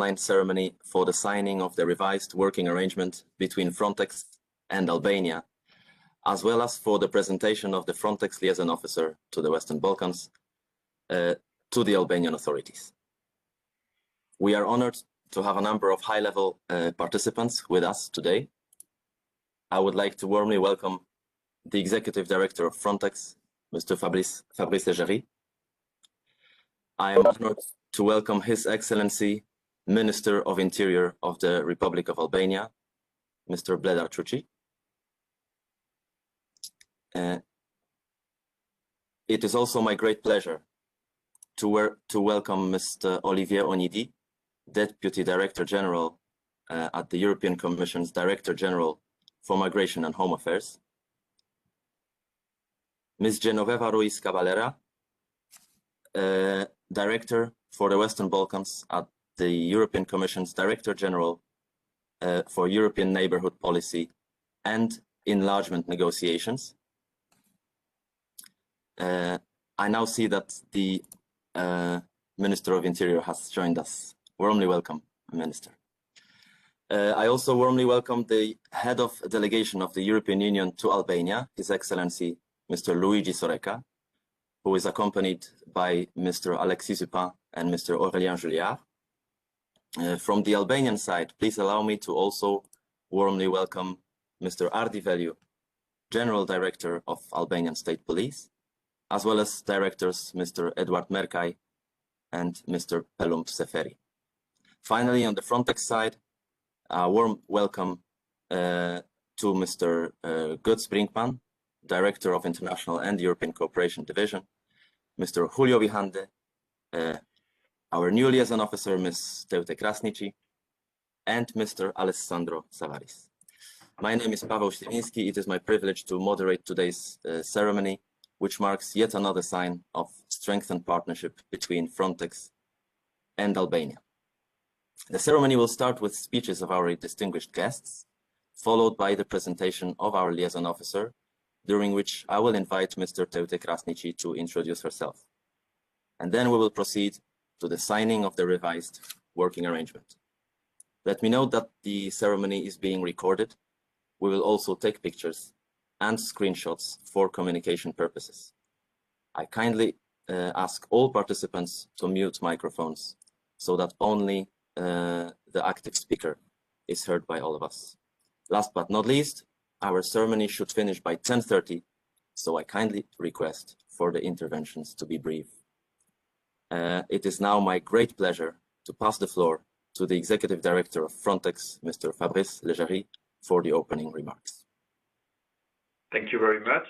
online ceremony for the signing of the revised working arrangement between Frontex and Albania, as well as for the presentation of the Frontex liaison officer to the Western Balkans to the Albanian authorities. We are honored to have a number of high-level participants with us today. I would like to warmly welcome the Executive Director of Frontex, Mr. Fabrice Leggeri. I am honored to welcome His Excellency, Minister of Interior of the Republic of Albania, Mr. Bledar Truci. It is also my great pleasure to welcome Mr. Olivier Onidi, Deputy Director General at the European Commission's Director General for Migration and Home Affairs, Ms. Genoveva Ruiz Caballera, Director for the Western Balkans at the European Commission's Director General for European Neighbourhood Policy and Enlargement Negotiations. I now see that the Minister of Interior has joined us. Warmly welcome, Minister. I also warmly welcome the Head of Delegation of the European Union to Albania, His Excellency Mr. Luigi Soreca, who is accompanied by Mr. Alexis Dupin and Mr. Aurélien Julliard. From the Albanian side, please allow me to also warmly welcome Mr. Ardi Veliu, General Director of Albanian State Police, as well as Directors Mr. Eduard Mercai and Mr. Pelump Seferi. Finally, on the Frontex side, a warm welcome to Mr. Götz Brinkmann, Director of International and European Cooperation Division, Mr. Julio Vihande, our new liaison officer, Ms. Teute Krasnici, and Mr. Alessandro Savaris. My name is Paweł Śliwiński. It is my privilege to moderate today's ceremony, which marks yet another sign of strengthened partnership between Frontex and Albania. The ceremony will start with speeches of our distinguished guests, followed by the presentation of our liaison officer, during which I will invite Mr. Teute Krasnici to introduce herself. And then we will proceed to the signing of the revised working arrangement. Let me note that the ceremony is being recorded. We will also take pictures and screenshots for communication purposes. I kindly ask all participants to mute microphones so that only the active speaker is heard by all of us. Last but not least, our ceremony should finish by 10:30, so I kindly request for the interventions to be brief. It is now my great pleasure to pass the floor to the Executive Director of Frontex, Mr. Fabrice Leggeri, for the opening remarks. Thank you very much.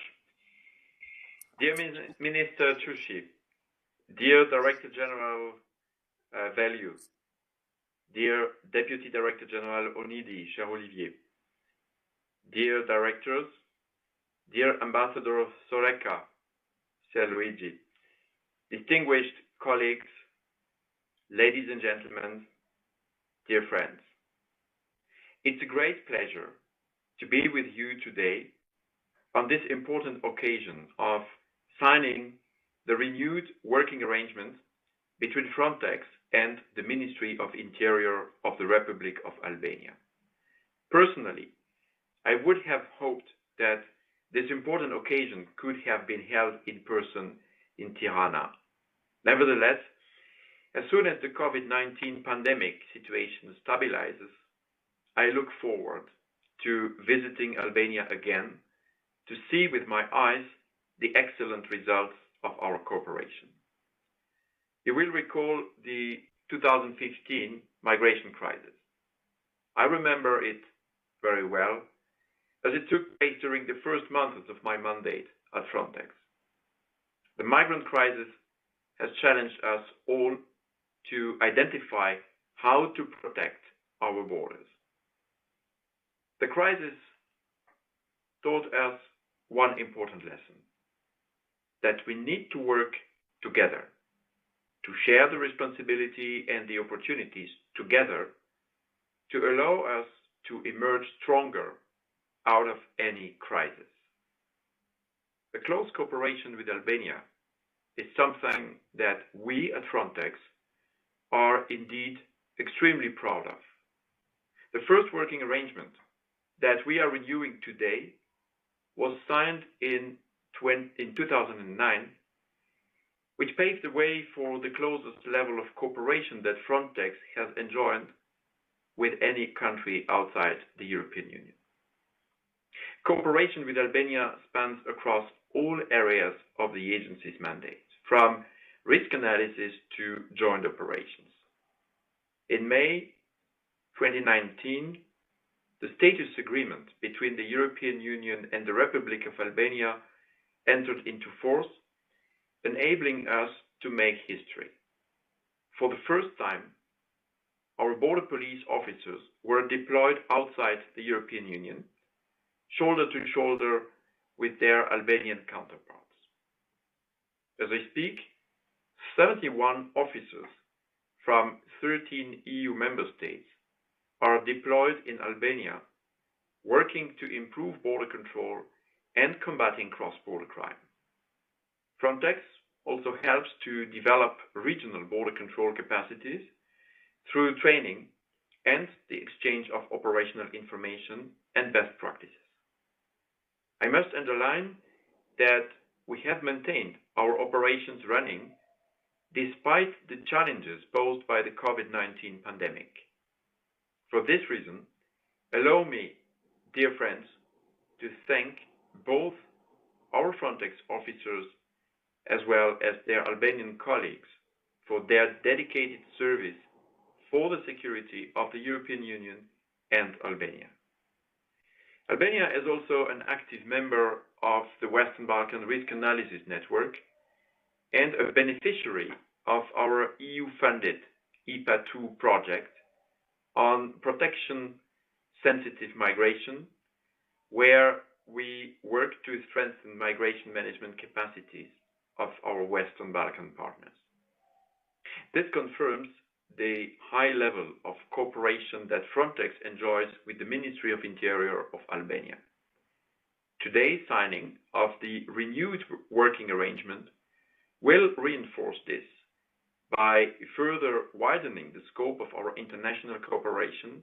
Dear Minister Truci, dear Director General Veliu, dear Deputy Director General Onidi, cher Olivier, dear Directors, dear Ambassador Soreca, cher Luigi, distinguished colleagues, ladies and gentlemen, dear friends. It's a great pleasure to be with you today on this important occasion of signing the renewed working arrangement between Frontex and the Ministry of Interior of the Republic of Albania. Personally, I would have hoped that this important occasion could have been held in person in Tirana. Nevertheless, as soon as the COVID-19 pandemic situation stabilizes, I look forward to visiting Albania again to see with my eyes the excellent results of our cooperation. You will recall the 2015 migration crisis. I remember it very well, as it took place during the first months of my mandate at Frontex. The migrant crisis has challenged us all to identify how to protect our borders. The crisis taught us one important lesson, that we need to work together, to share the responsibility and the opportunities together to allow us to emerge stronger out of any crisis. The close cooperation with Albania is something that we at Frontex are indeed extremely proud of. The first working arrangement that we are renewing today was signed in 2009, which paved the way for the closest level of cooperation that Frontex has enjoyed with any country outside the European Union. Cooperation with Albania spans across all areas of the agency's mandate, from risk analysis to joint operations. In May 2019, the status agreement between the European Union and the Republic of Albania entered into force, enabling us to make history. For the first time, our border police officers were deployed outside the European Union, shoulder to shoulder with their Albanian counterparts. As I speak, 71 officers from 13 EU member states are deployed in Albania, working to improve border control and combating cross-border crime. Frontex also helps to develop regional border control capacities through training and the exchange of operational information and best practices. I must underline that we have maintained our operations running despite the challenges posed by the COVID-19 pandemic. For this reason, allow me, dear friends, to thank both our Frontex officers as well as their Albanian colleagues for their dedicated service for the security of the European Union and Albania. Albania is also an active member of the Western Balkan Risk Analysis Network and a beneficiary of our EU-funded IPA2 project on protection-sensitive migration, where we work to strengthen migration management capacities of our Western Balkan partners. This confirms the high level of cooperation that Frontex enjoys with the Ministry of Interior of Albania. Today's signing of the renewed working arrangement will reinforce this by further widening the scope of our international cooperation,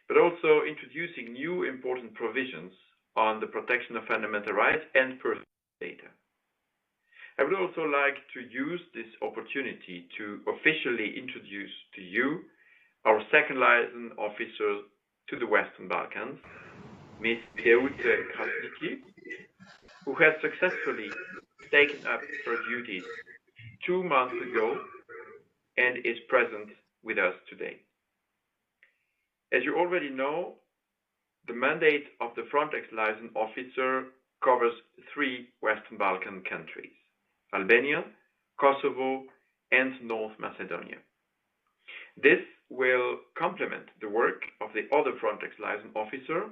but also introducing new important provisions on the protection of fundamental rights and personal data. I would also like to use this opportunity to officially introduce to you our second liaison officer to the Western Balkans, Ms. Beute Krasniki, who has successfully taken up her duties 2 months ago and is present with us today. As you already know, the mandate of the Frontex liaison officer covers 3 Western Balkan countries: Albania, Kosovo, and North Macedonia. This will complement the work of the other Frontex liaison officer,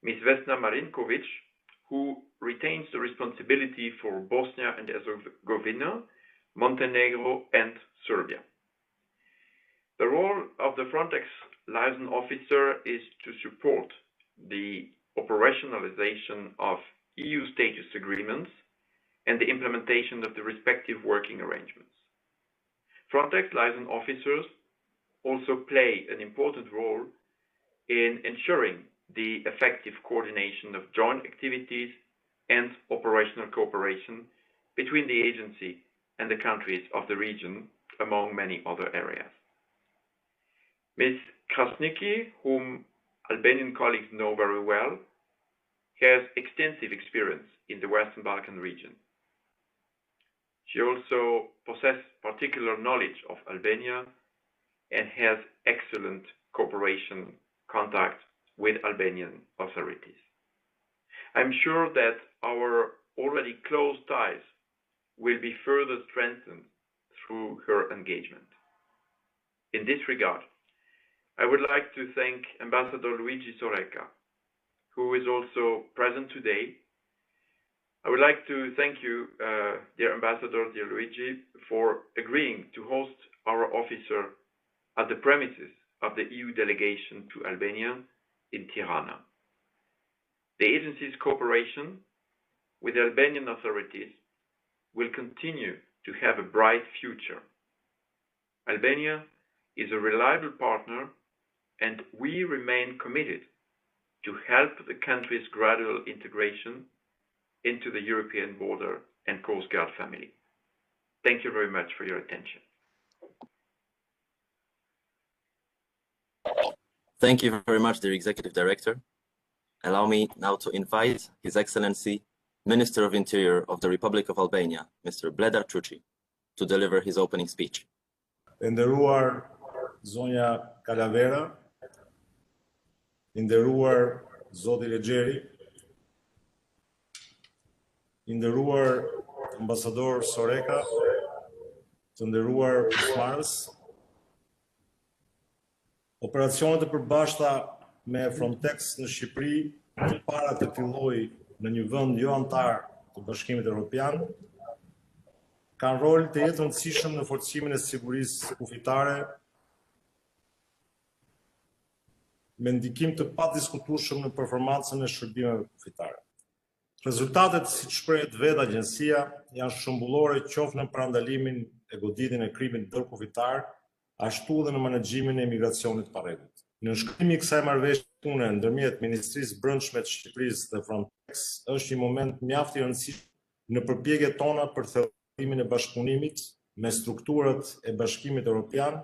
Ms. Vesna Marinkovic, who retains the responsibility for Bosnia and Herzegovina, Montenegro, and Serbia. The role of the Frontex liaison officer is to support the operationalization of EU status agreements and the implementation of the respective working arrangements. Frontex liaison officers also play an important role in ensuring the effective coordination of joint activities and operational cooperation between the agency and the countries of the region, among many other areas. Ms. Krasniki, whom Albanian colleagues know very well, has extensive experience in the Western Balkan region. She also possesses particular knowledge of Albania and has excellent cooperation contacts with Albanian authorities. I'm sure that our already close ties will be further strengthened through her engagement. In this regard, I would like to thank Ambassador Luigi Soreca, who is also present today. I would like to thank you, dear Ambassador, dear Luigi, for agreeing to host our officer at the premises of the EU delegation to Albania in Tirana. The agency's cooperation with the Albanian authorities will continue to have a bright future. Albania is a reliable partner, and we remain committed to help the country's gradual integration into the European border and Coast Guard family. Thank you very much for your attention. Thank you very much, dear Executive Director. Allow me now to invite His Excellency, Minister of Interior of the Republic of Albania, Mr. Bledar Çuçi, to deliver his opening speech. Nderuar zonja Kalavera, nderuar Zoti Legjeri, nderuar ambasador Soreka, të nderuar pjesëmarrës, operacionet e përbashkëta me Frontex në Shqipëri përpara të fillojë në një vend jo antar të Bashkimit Evropian, kanë rol të jetë rëndësishëm në forcimin e sigurisë kufitare me ndikim të padiskutueshëm në performancën e shërbimeve kufitare. Rezultatet, siç shprehet vetë agjencia, janë shembullore qoftë në parandalimin e goditjen e krimit ndërkufitar, ashtu dhe në menaxhimin e emigracionit pa rregull. Në shkrimin e kësaj marrëveshje pune ndërmjet Ministrisë Brendshme të Shqipërisë dhe Frontex është një moment mjaft i rëndësishëm në përpjekjet tona për thellësimin e bashkëpunimit me strukturat e Bashkimit Evropian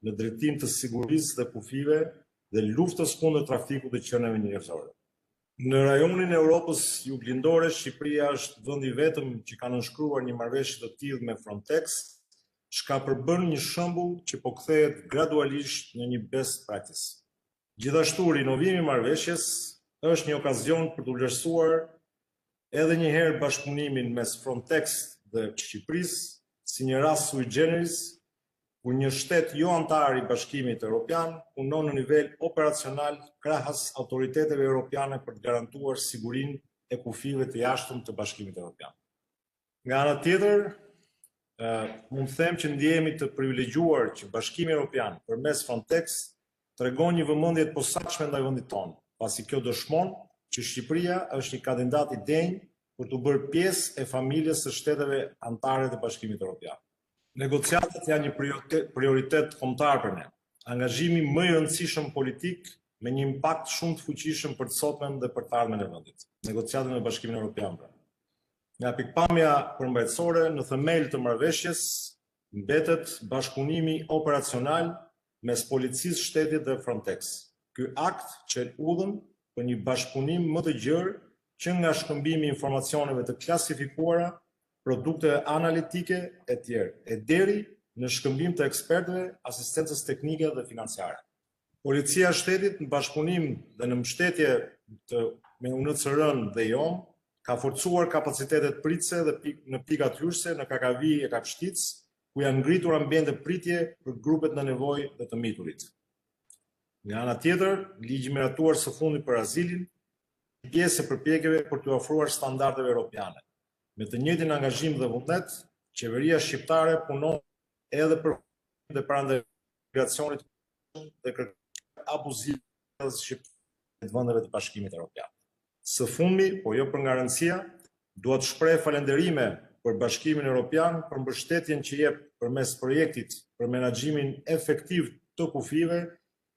në drejtim të sigurisë dhe kufive dhe luftës kundër trafikut të qenieve njerëzore. Në rajonin e Europës juglindore, Shqipëria është vendi vetëm që ka nënshkruar një marrëveshje të tillë me Frontex, çka përbën një shembull që po kthehet gradualisht në një best practice. Gjithashtu, rinovimi i marrëveshjes është një okazion për të vlerësuar edhe një herë bashkëpunimin mes Frontex dhe Shqipërisë si një rast sui generis, kur një shtet jo antar i Bashkimit Evropian punon në nivel operacional krahas autoriteteve europiane për të garantuar sigurinë e kufive të jashtëm të Bashkimit Evropian. Nga ana tjetër, mund të them që ndjehemi të privilegjuar që Bashkimi Evropian përmes Frontex tregon një vëmendje të posaçme ndaj vendit tonë, pasi kjo dëshmon që Shqipëria është një kandidat i denj për të bërë pjesë e familjes së shteteve anëtare të Bashkimit Evropian. Negociatat janë një prioritet kombëtar për ne. Angazhimi më i rëndësishëm politik me një impakt shumë të fuqishëm për të sotmen dhe për të ardhmen e vendit. Negociatat me Bashkimin Evropian. Nga pikpamja përmbajtësore, në themel të marrëveshjes mbetet bashkëpunimi operacional mes policisë shtetit dhe Frontex. Ky akt çel udhën për një bashkëpunim më të gjerë që nga shkëmbimi i informacioneve të klasifikuara, produkte analitike e tjerë, e deri në shkëmbim të ekspertëve, asistencës teknike dhe financiare. Policia e shtetit në bashkëpunim dhe në mbështetje me UNHCR-n dhe IOM ka forcuar kapacitetet pritëse dhe në pikat hyrëse në Kakavi e Kapshtic, ku janë ngritur ambiente pritje për grupet në nevojë dhe të miturit. Nga ana tjetër, ligji miratuar së fundit për azilin, pjesë e përpjekjeve për të ofruar standardeve europiane. Me të njëjtin angazhim dhe vullnet, qeveria shqiptare punon edhe për dhe pranë migracionit dhe kërkimit abuziv të shqiptarëve të vendeve të Bashkimit Evropian. Së fundmi, po jo për nga rëndësia, dua të shpreh falënderime për Bashkimin Evropian për mbështetjen që jep përmes projektit për menaxhimin efektiv të kufive,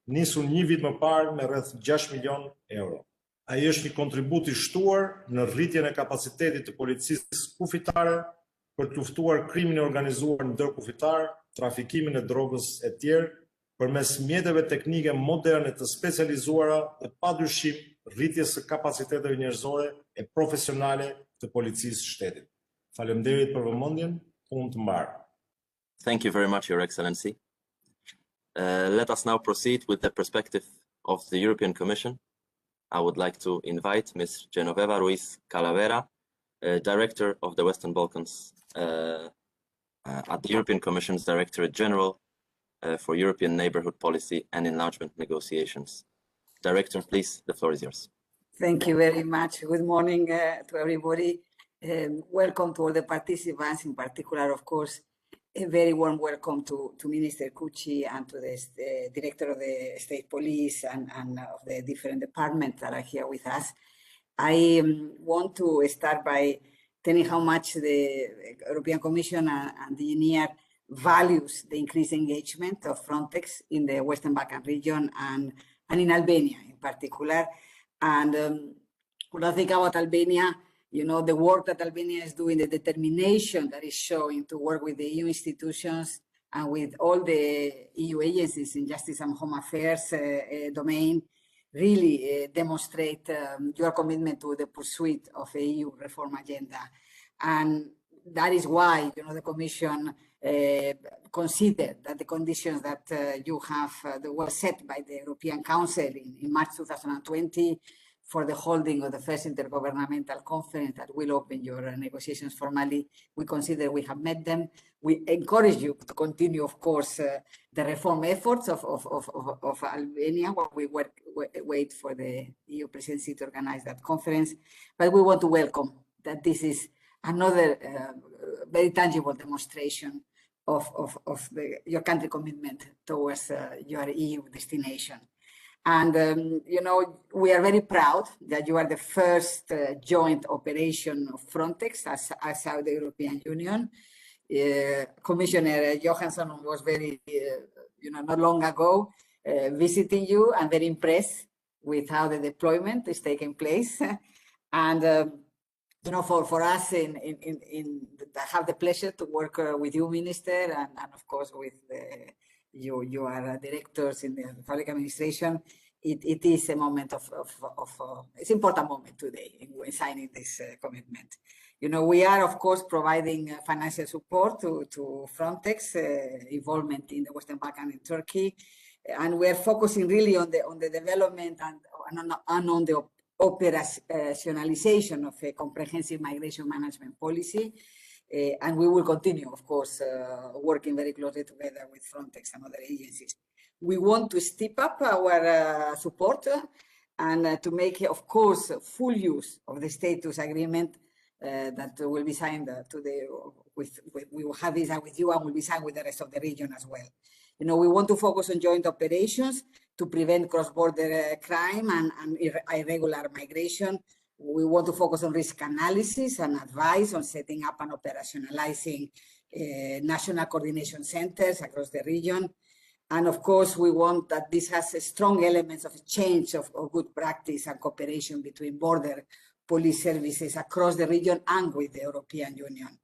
nisur një vit më parë me rreth 6 milion euro. Ai është një kontribut i shtuar në rritjen e kapacitetit të policisë kufitare për të luftuar krimin e organizuar ndërkufitar, trafikimin e drogës e tjerë, përmes mjeteve teknike moderne të specializuara dhe padyshim rritjes së kapaciteteve njerëzore e profesionale të policisë shtetit. Faleminderit për vëmendjen, punë të mbarë. Thank you very much, Your Excellency. Let us now proceed with the perspective of the European Commission. I would like to invite Ms. Genoveva Ruiz Calavera, Director of the Western Balkans at the European Commission's Directorate General for European Neighborhood Policy and Enlargement Negotiations. Director, please, the floor is yours. Thank you very much. Good morning to everybody. Welcome to all the participants, in particular, of course, a very warm welcome to Minister Çuçi and to the Director of the State Police and of the different departments that are here with us. I want to start by telling how much the European Commission and the engineer values the increased engagement of Frontex in the Western Balkan region and in Albania in particular. And when I think about Albania, you know, the work that Albania is doing, the determination that is showing to work with the EU institutions and with all the EU agencies in justice and home affairs domain, really demonstrate your commitment to the pursuit of the EU reform agenda. And that is why, you know, the Commission considered that the conditions that you have that were set by the European Council in March 2020 for the holding of the first intergovernmental conference that will open your negotiations formally, we consider we have met them. We encourage you to continue, of course, the reform efforts of Albania while we wait for the EU presidency to organize that conference. But we want to welcome that this is another very tangible demonstration of your country commitment towards your EU destination. And, you know, we are very proud that you are the first joint operation of Frontex outside the European Union. Commissioner Johansson was very, you know, not long ago visiting you and very impressed with how the deployment is taking place. And, you know, for us I have the pleasure to work with you, Minister, and of course with you are directors in the public administration. It is a moment it's an important moment today in signing this commitment. You know, we are of course providing financial support to Frontex involvement in the Western Balkan and Turkey, and we are focusing really on the development and on the operationalization of a comprehensive migration management policy. And we will continue, of course, working very closely together with Frontex and other agencies. We want to step up our support and to make, of course, full use of the status agreement that will be signed we will have this with you and will be signed with the rest of the region as well. You know, we want to focus on joint operations to prevent cross-border crime and irregular migration. We want to focus on risk analysis and advice on setting up and operationalizing national coordination centers across the region. And of course, we want that this has strong elements of change of good practice and cooperation between border police services across the region and with the European Union.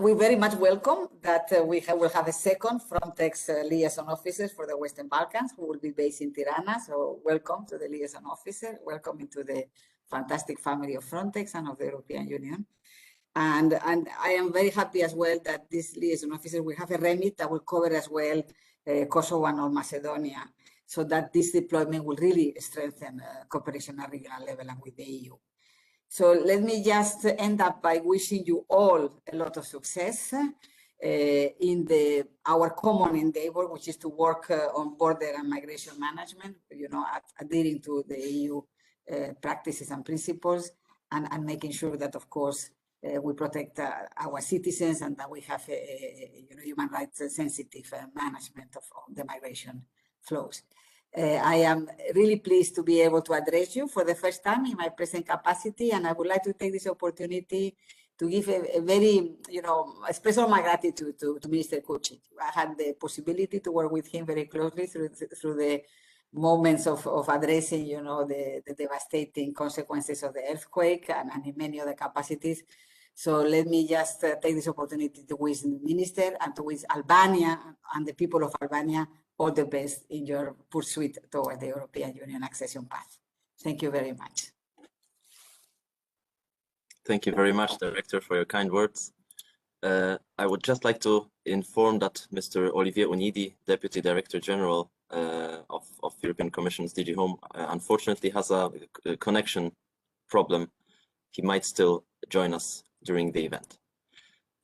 We very much welcome that we will have a second Frontex liaison officer for the Western Balkans who will be based in Tirana. So welcome to the liaison officer. Welcome into the fantastic family of Frontex and of the European Union. And I am very happy as well that this liaison officer will have a remit that will cover as well Kosovo and North Macedonia, so that this deployment will really strengthen cooperation at regional level and with the EU. So let me just end up by wishing you all a lot of success in our common endeavor, which is to work on border and migration management, you know, adhering to the EU practices and principles, and making sure that, of course, we protect our citizens and that we have you know, human rights sensitive management of the migration flows. I am really pleased to be able to address you for the first time in my present capacity, and I would like to take this opportunity to give a very, you know, express all my gratitude to Minister Kuci. I had the possibility to work with him very closely through the moments of addressing, you know, the devastating consequences of the earthquake and in many other capacities. So let me just take this opportunity to wish the Minister and to wish Albania and the people of Albania all the best in your pursuit toward the European Union accession path. Thank you very much. Thank you very much, Director, for your kind words. I would just like to inform that Mr. Olivier Onidi, Deputy Director General of European Commission's DG Home, unfortunately has a connection problem. He might still join us during the event.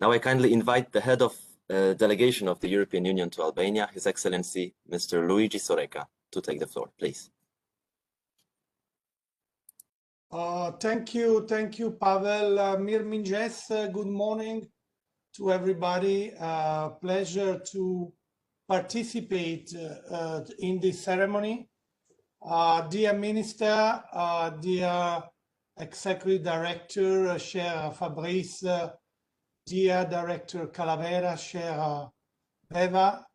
Now I kindly invite the head of delegation of the European Union to Albania, His Excellency Mr. Luigi Soreca, to take the floor, please. Thank you, Pavel. Mirëmëngjes, good morning to everybody. Pleasure to participate in this ceremony. Dear Minister, dear Executive Director, cher Fabrice, dear Director Calavera, cher Eva.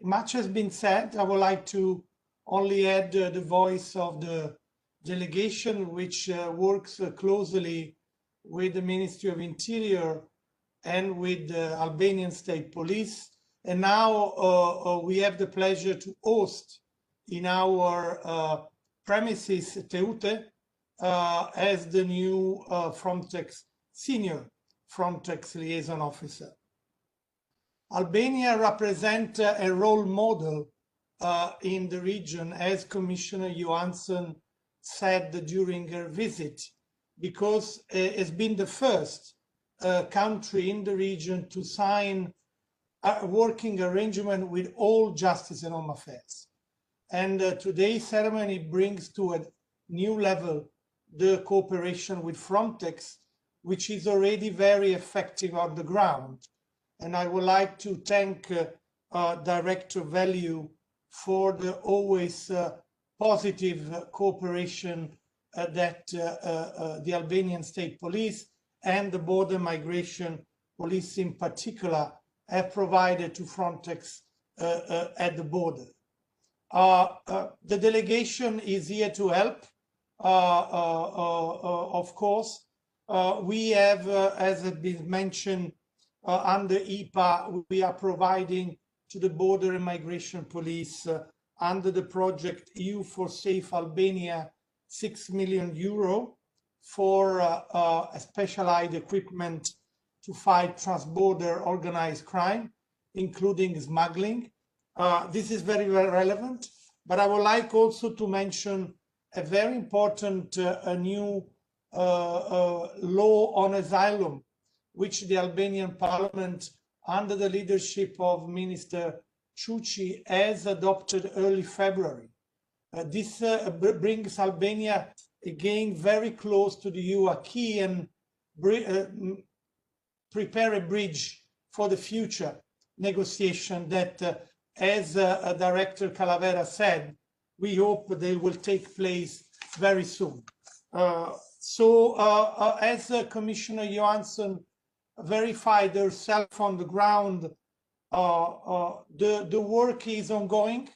Much has been said. I would like to only add the voice of the delegation, which works closely with the Ministry of Interior and with the Albanian State Police. And now we have the pleasure to host in our premises Teute as the new Frontex, senior Frontex liaison officer. Albania represents a role model in the region, as Commissioner Johansson said during her visit, because it's been the first country in the region to sign a working arrangement with all justice and home affairs. And today's ceremony brings to a new level the cooperation with Frontex, which is already very effective on the ground. And I would like to thank Director Value for the always positive cooperation that the Albanian State Police and the Border Migration Police in particular have provided to Frontex at the border. The delegation is here to help, of course. We have, as has been mentioned, under EPA, we are providing to the Border and Migration Police under the project EU for Safe Albania €6 million for specialized equipment to fight transborder organized crime, including smuggling. This is very, very relevant, but I would like also to mention a very important new law on asylum, which the Albanian Parliament, under the leadership of Minister Quqi, has adopted early February. This brings Albania again very close to the EU acquis and prepare a bridge for the future negotiation that, as Director Calavera said, we hope they will take place very soon. As Commissioner Johansson verified herself on the ground, the work is ongoing.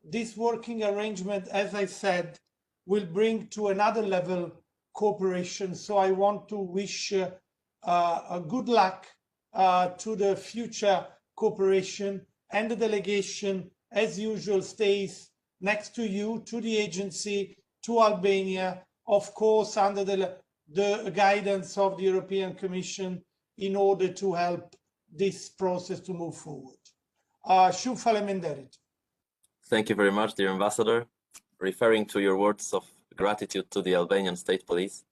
This working arrangement, as I said, will bring to another level cooperation. So I want to wish a good luck to the future cooperation, and the delegation, as usual, stays next to you, to the agency, to Albania, of course, under the guidance of the European Commission, in order to help this process to move forward. Thank you very much, dear Ambassador. Referring to your words of gratitude to the Albanian State Police,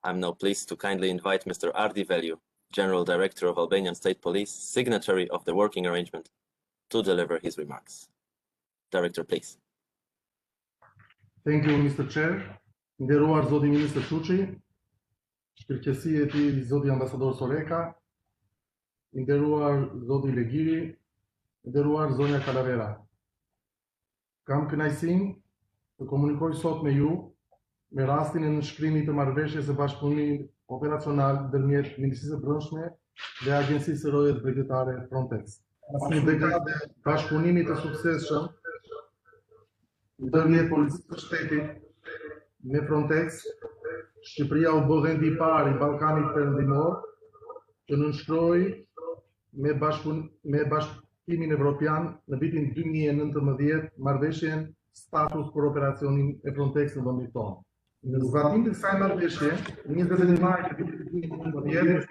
I'm now pleased to kindly invite Mr. Ardi Velju, General Director of Albanian State Police, signatory of the working arrangement, to deliver his remarks. Director, please. Thank you, Mr. Chair. Nderuar Zoti Ministër Quqi, shpërqësi e tij Zoti Ambasador Soreka, nderuar Zoti Legiri, nderuar Zonja Calavera. Kam kënaqësinë të komunikoj sot me ju me rastin e nënshkrimit të marrëveshjes së bashkëpunimit operacional ndërmjet Ministrisë së Brendshme dhe Agjencisë së Rojet Bregdetare Frontex. Pas një dekade bashkëpunimi të suksesshëm ndërmjet Policisë së Shtetit me Frontex, Shqipëria u bë vendi i parë i Ballkanit Perëndimor që nënshkroi me Bashkimin Evropian në vitin 2019 marrëveshjen status për operacionin e Frontex në vendin tonë. Në zbatim të kësaj marrëveshje, 20 maj të vitit 2019,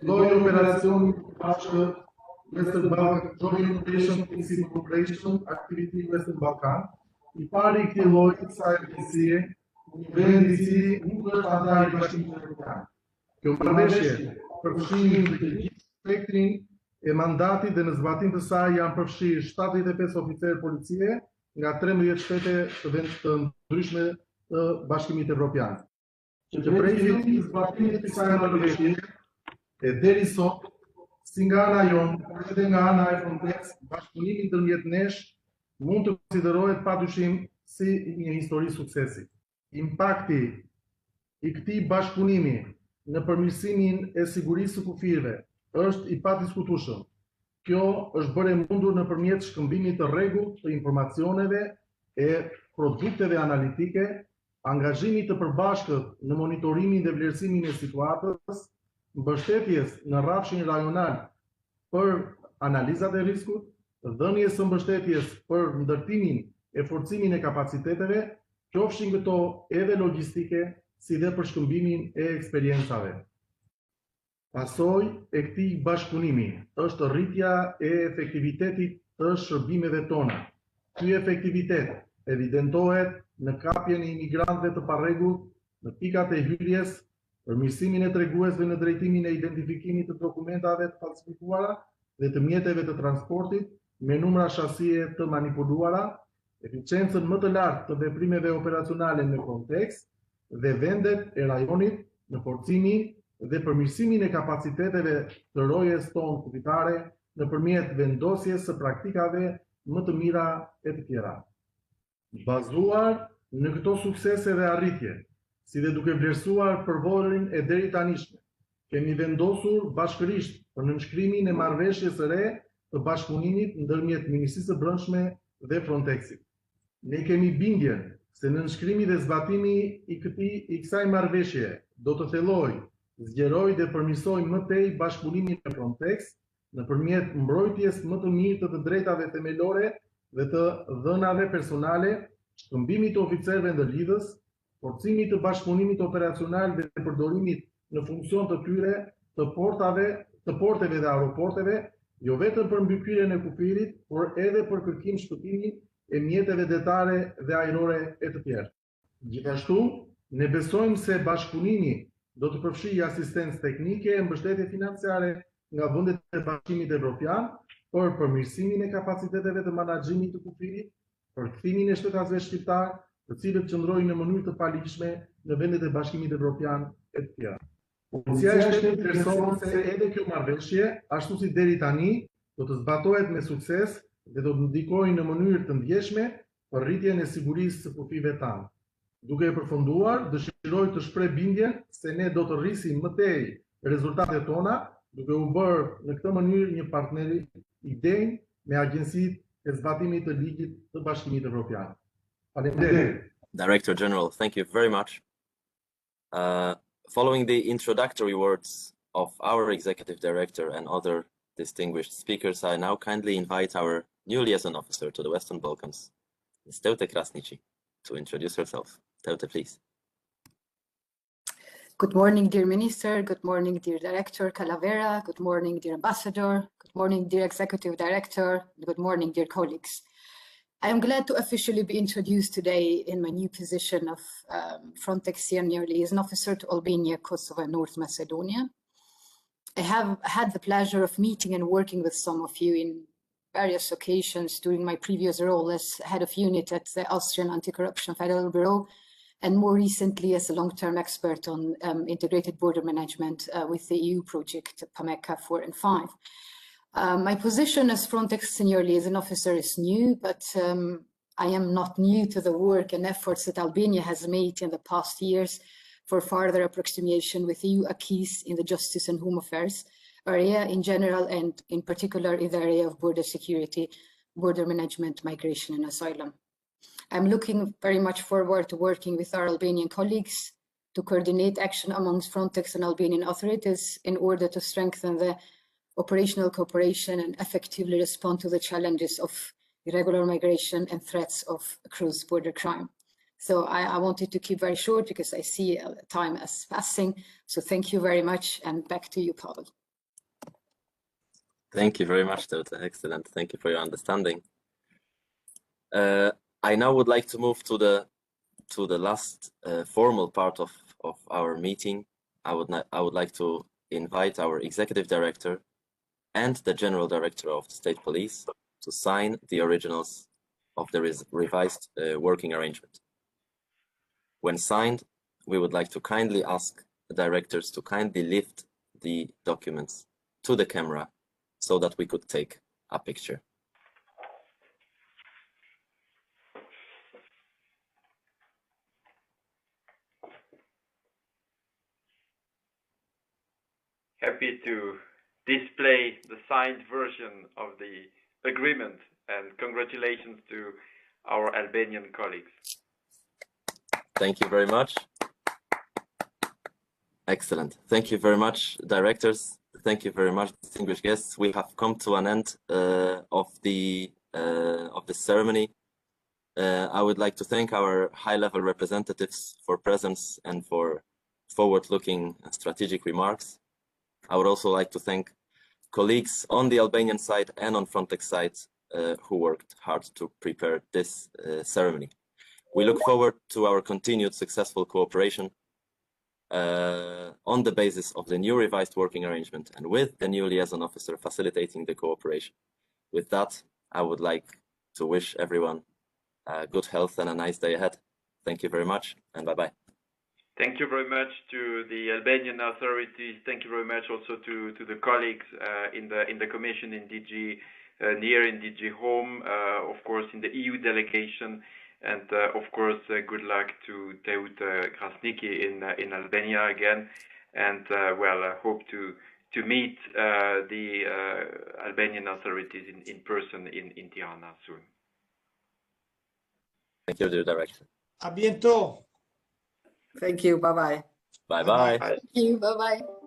filloi operacioni bashkë Western Balkan Joint Operation Peace Cooperation Activity Western Balkan, i pari i këtij lloji të kësaj agencie, një vend i cili nuk është antar i Bashkimit Evropian. Kjo marrëveshje përfshin të gjithë spektrin e mandatit dhe në zbatim të saj janë përfshirë 75 oficerë policie nga 13 shtete të ndryshme të Bashkimit Evropian. Që prej fillimit të zbatimit të kësaj marrëveshje e deri sot, si nga ana jonë, edhe nga ana e Frontex, bashkëpunimi ndërmjet nesh mund të konsiderohet padyshim si një histori suksesi. Impakti i këtij bashkëpunimi në përmirësimin e sigurisë së kufijve është i padiskutueshëm. Kjo është bërë e mundur nëpërmjet shkëmbimit të rregullt të informacioneve e produkteve analitike, angazhimit të përbashkët në monitorimin dhe vlerësimin e situatës, mbështetjes në rrafshin rajonal për analizat e riskut, dhënies së mbështetjes për ndërtimin e forcimin e kapaciteteve, qofshin këto edhe logjistike, si dhe për shkëmbimin e eksperiencave. Pasojë e këtij bashkëpunimi është rritja e efektivitetit të shërbimeve tona. Ky efektivitet evidentohet në kapjen e imigrantëve të parregullt në pikat e hyrjes, përmirësimin e treguesve në drejtimin e identifikimit të dokumentave të falsifikuara dhe të mjeteve të transportit me numra shasie të manipuluara, eficiencën më të lartë të veprimeve operacionale në Frontex dhe vendet e rajonit në forcimin dhe përmirësimin e kapaciteteve të rojes tonë kufitare nëpërmjet vendosjes së praktikave më të mira e të tjera. Bazuar në këto suksese dhe arritje, si dhe duke vlerësuar përvorin e deri tanishme, kemi vendosur bashkërisht për nënshkrimin e marrëveshjes së re të bashkëpunimit ndërmjet Ministrisë së Brendshme dhe Frontexit. Ne kemi bindjen se nënshkrimi dhe zbatimi i kësaj marrëveshje do të thellojë, zgjerojë dhe përmirësojë më tej bashkëpunimin me Frontex nëpërmjet mbrojtjes më të mirë të drejtave themelore dhe të dhënave personale, shkëmbimit të oficerëve ndërlidhës, forcimit të bashkëpunimit operacional dhe përdorimit në funksion të tyre të porteve dhe aeroporteve, jo vetëm për mbikëqyrjen e kufirit, por edhe për kërkim shpëtimin e mjeteve detare dhe ajrore e të tjerë. Gjithashtu, ne besojmë se bashkëpunimi do të përfshijë asistencë teknike e mbështetje financiare nga vendet e Bashkimit Evropian për përmirësimin e kapaciteteve të menaxhimit të kufirit, për kthimin e shtetësve shqiptar, të cilët qëndrojnë në mënyrë të palishme në vendet e Bashkimit Evropian e të tjera. Policia e shtetit vlerëson se edhe kjo marrëveshje, ashtu si deri tani, do të zbatohet me sukses dhe do të ndikojë në mënyrë të ndjeshme për rritjen e sigurisë së kufive tanë. Duke e përfunduar, dëshiroj të shpreh bindjen se ne do të rrisim më tej rezultatet tona, duke u bërë në këtë mënyrë një partneri i denj me agjencitë e zbatimit të ligjit të Bashkimit Evropian. Faleminderit. Director General, thank you very much. Following the introductory words of our Executive Director and other distinguished speakers, I now kindly invite our new liaison officer to the Western Balkans, Ms. Teute Krasniqi, to introduce herself. Teute, please. Good morning, dear Minister. Good morning, dear Director Calavera. Good morning, dear Ambassador. Good morning, dear Executive Director. Good morning, dear colleagues. I am glad to officially be introduced today in my new position of Frontex Senior Liaison Officer to Albania, Kosovo, and North Macedonia. I have had the pleasure of meeting and working with some of you in various occasions during my previous role as head of unit at the Austrian Anti-Corruption Federal Bureau, and more recently as a long-term expert on integrated border management with the EU project PAMECA 4 and 5. My position as Frontex Senior Liaison Officer is new, but I am not new to the work and efforts that Albania has made in the past years for further approximation with EU acquis in the justice and home affairs area in general, and in particular in the area of border security, border management, migration and asylum. I'm looking very much forward to working with our Albanian colleagues to coordinate action amongst Frontex and Albanian authorities in order to strengthen the operational cooperation and effectively respond to the challenges of irregular migration and threats of cross-border crime. So I wanted to keep very short because I see time as passing. So thank you very much, and back to you, Pavel. Thank you very much, Teute. Excellent. Thank you for your understanding. I now would like to move to the last formal part of our meeting. I would like to invite our Executive Director and the General Director of the State Police to sign the originals of the revised working arrangement. When signed, we would like to kindly ask the directors to kindly lift the documents to the camera so that we could take a picture. happy to display the signed version of the agreement, and congratulations to our Albanian colleagues. Thank you very much. Excellent. Thank you very much, directors. Thank you very much, distinguished guests. We have come to an end of the ceremony. I would like to thank our high-level representatives for presence and for forward-looking strategic remarks. I would also like to thank colleagues on the Albanian side and on Frontex side who worked hard to prepare this ceremony. We look forward to our continued successful cooperation on the basis of the new revised working arrangement and with the new liaison officer facilitating the cooperation. With that, I would like to wish everyone good health and a nice day ahead. Thank you very much, and bye-bye. Thank you very much to the Albanian authorities. Thank you very much also to the colleagues in the Commission, in DG NEAR, in DG Home, of course in the EU delegation, and of course good luck to Teut Krasniki in Albania again. And well, I hope to meet the Albanian authorities in person in Tirana soon. Thank you, dear director. A bientôt. Thank you. Bye-bye. Bye-bye. Bye. Thank you. Bye-bye.